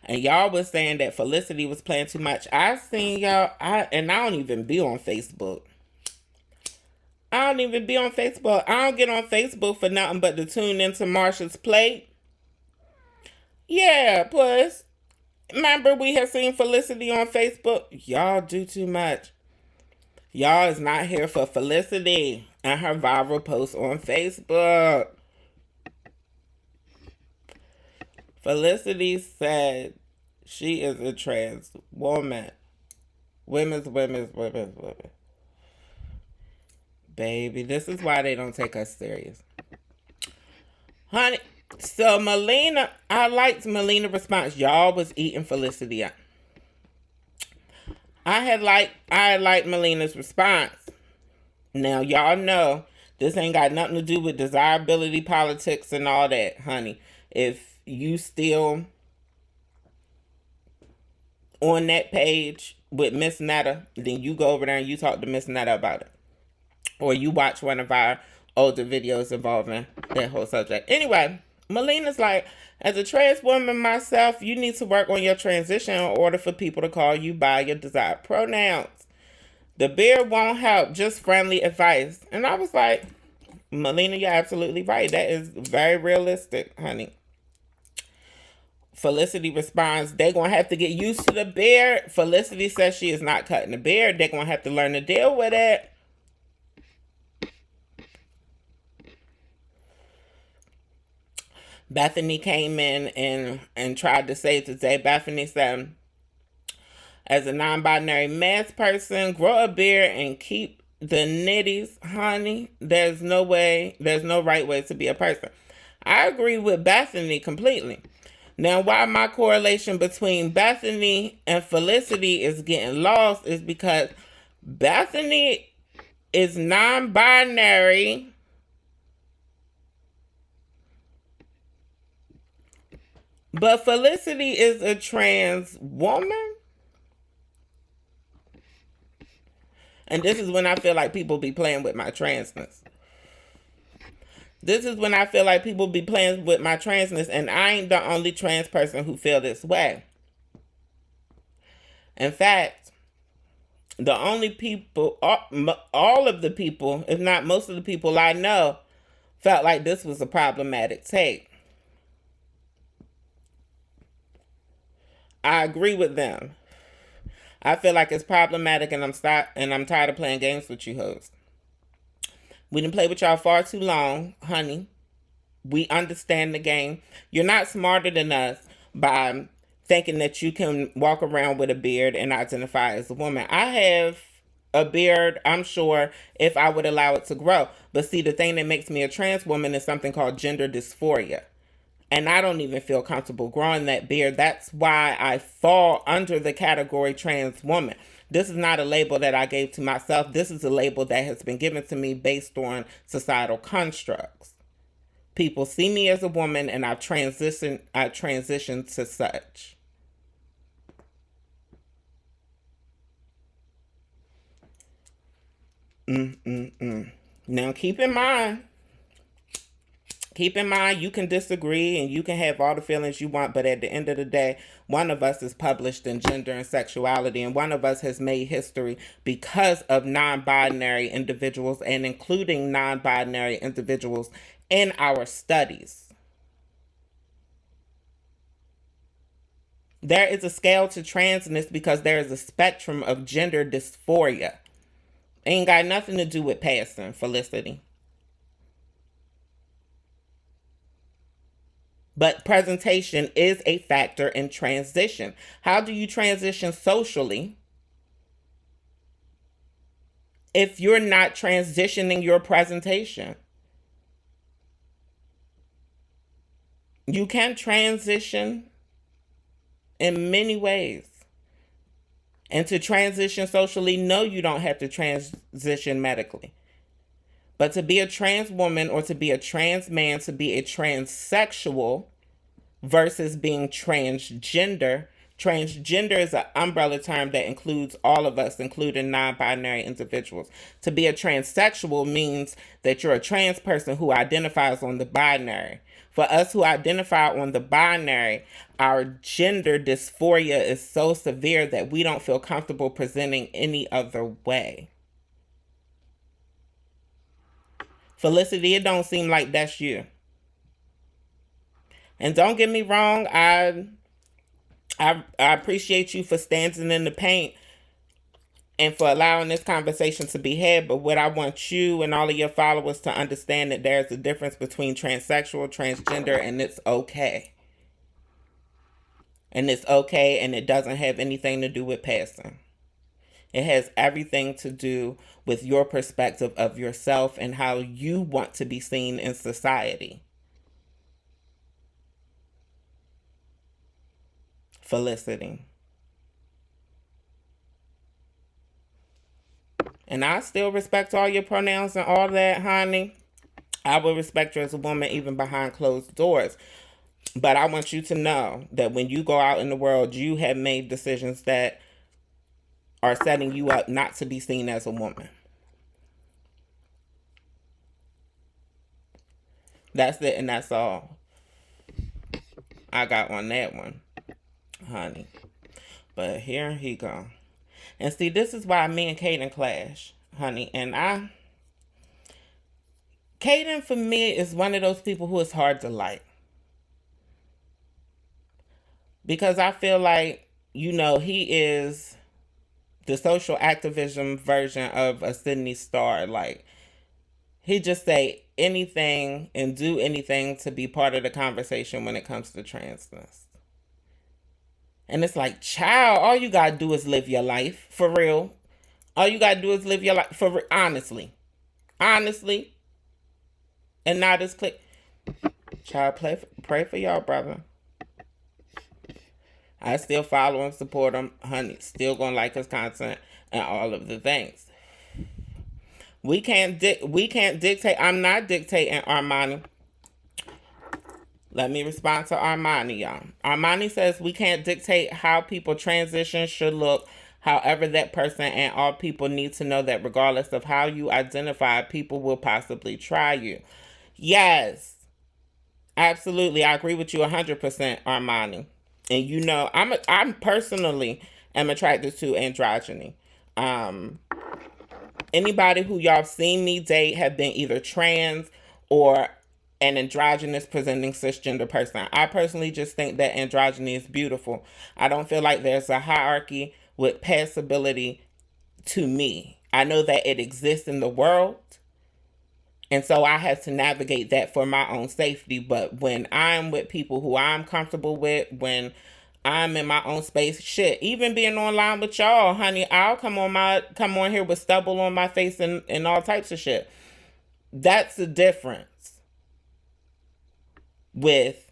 And y'all was saying that Felicity was playing too much. I seen y'all, and I don't even be on Facebook. I don't even be on Facebook. I don't get on Facebook for nothing but to tune into Marsha's plate. Yeah, Puss. Remember we had seen Felicity on Facebook? Y'all do too much. Y'all is not here for Felicity and her viral post on Facebook. Felicity said she is a trans woman. Women's. Baby, this is why they don't take us serious. Honey, so Melina, I liked Melina's response. Y'all was eating Felicity up. I had liked Melina's response. Now y'all know this ain't got nothing to do with desirability politics and all that, honey. If you still on that page with Miss Netta, then you go over there and you talk to Miss Netta about it. Or you watch one of our older videos involving that whole subject. Anyway, Melina's like, as a trans woman myself, you need to work on your transition in order for people to call you by your desired pronouns. The beard won't help, just friendly advice. And I was like, Melina, you're absolutely right. That is very realistic, honey. Felicity responds, they're going to have to get used to the beard. Felicity says she is not cutting the beard. They're going to have to learn to deal with it. Bethany came in and tried to save the day. Bethany said, as a non-binary mass person, grow a beard and keep the nitties, honey. There's no right way to be a person. I agree with Bethany completely. Now, why my correlation between Bethany and Felicity is getting lost is because Bethany is non-binary, but Felicity is a trans woman. And this is when I feel like people be playing with my transness. This is when I feel like people be playing with my transness, and I ain't the only trans person who feel this way. In fact, the only people, all of the people, if not most of the people I know, felt like this was a problematic take. I agree with them. I feel like it's problematic, and I'm tired of playing games with you hoes. We didn't play with y'all far too long, honey. We understand the game. You're not smarter than us by thinking that you can walk around with a beard and identify as a woman. I have a beard, I'm sure, if I would allow it to grow. But see, the thing that makes me a trans woman is something called gender dysphoria. And I don't even feel comfortable growing that beard. That's why I fall under the category trans woman. This is not a label that I gave to myself. This is a label that has been given to me based on societal constructs. People see me as a woman, and I've transitioned to such. Now keep in mind, you can disagree and you can have all the feelings you want, but at the end of the day, one of us is published in gender and sexuality, and one of us has made history because of non-binary individuals and including non-binary individuals in our studies. There is a scale to transness because there is a spectrum of gender dysphoria. Ain't got nothing to do with passing, Felicity. But presentation is a factor in transition. How do you transition socially if you're not transitioning your presentation? You can transition in many ways. And to transition socially, no, you don't have to transition medically. But to be a trans woman or to be a trans man, to be a transsexual versus being transgender. Transgender is an umbrella term that includes all of us, including non-binary individuals. To be a transsexual means that you're a trans person who identifies on the binary. For us who identify on the binary, our gender dysphoria is so severe that we don't feel comfortable presenting any other way. Felicity, it don't seem like that's you. And don't get me wrong, I appreciate you for standing in the paint and for allowing this conversation to be had. But what I want you and all of your followers to understand, that there's a difference between transsexual, transgender, and it's okay. And it's okay, and it doesn't have anything to do with passing. It has everything to do with your perspective of yourself and how you want to be seen in society. Felicity. And I still respect all your pronouns and all that, honey. I will respect you as a woman even behind closed doors. But I want you to know that when you go out in the world, you have made decisions that are setting you up not to be seen as a woman. That's it, and that's all I got on that one, honey. But here he go. And see, this is why me and Kaden clash, honey. And Kaden for me is one of those people who is hard to like. Because I feel like, he is the social activism version of a Sydney Starr. Like, he just say anything and do anything to be part of the conversation when it comes to transness. And it's like, child, all you gotta do is live your life, for real. All you gotta do is live your life, honestly. Honestly. And not just click. Child, pray for y'all, brother. I still follow and support him, honey. Still gonna like his content and all of the things. We can't dictate. I'm not dictating Armani. Let me respond to Armani, y'all. Armani says we can't dictate how people transition should look. However, that person and all people need to know that regardless of how you identify, people will possibly try you. Yes, absolutely. I agree with you 100%, Armani. And I'm personally am attracted to androgyny. Anybody who y'all seen me date have been either trans or an androgynous presenting cisgender person. I personally just think that androgyny is beautiful. I don't feel like there's a hierarchy with passability to me. I know that it exists in the world, and so I have to navigate that for my own safety. But when I'm with people who I'm comfortable with, when I'm in my own space, shit, even being online with y'all, honey, I'll come on here with stubble on my face and all types of shit. That's the difference with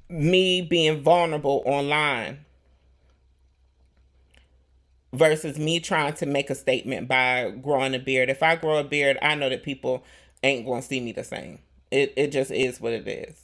me being vulnerable online versus me trying to make a statement by growing a beard. If I grow a beard, I know that people ain't going to see me the same. It just is what it is.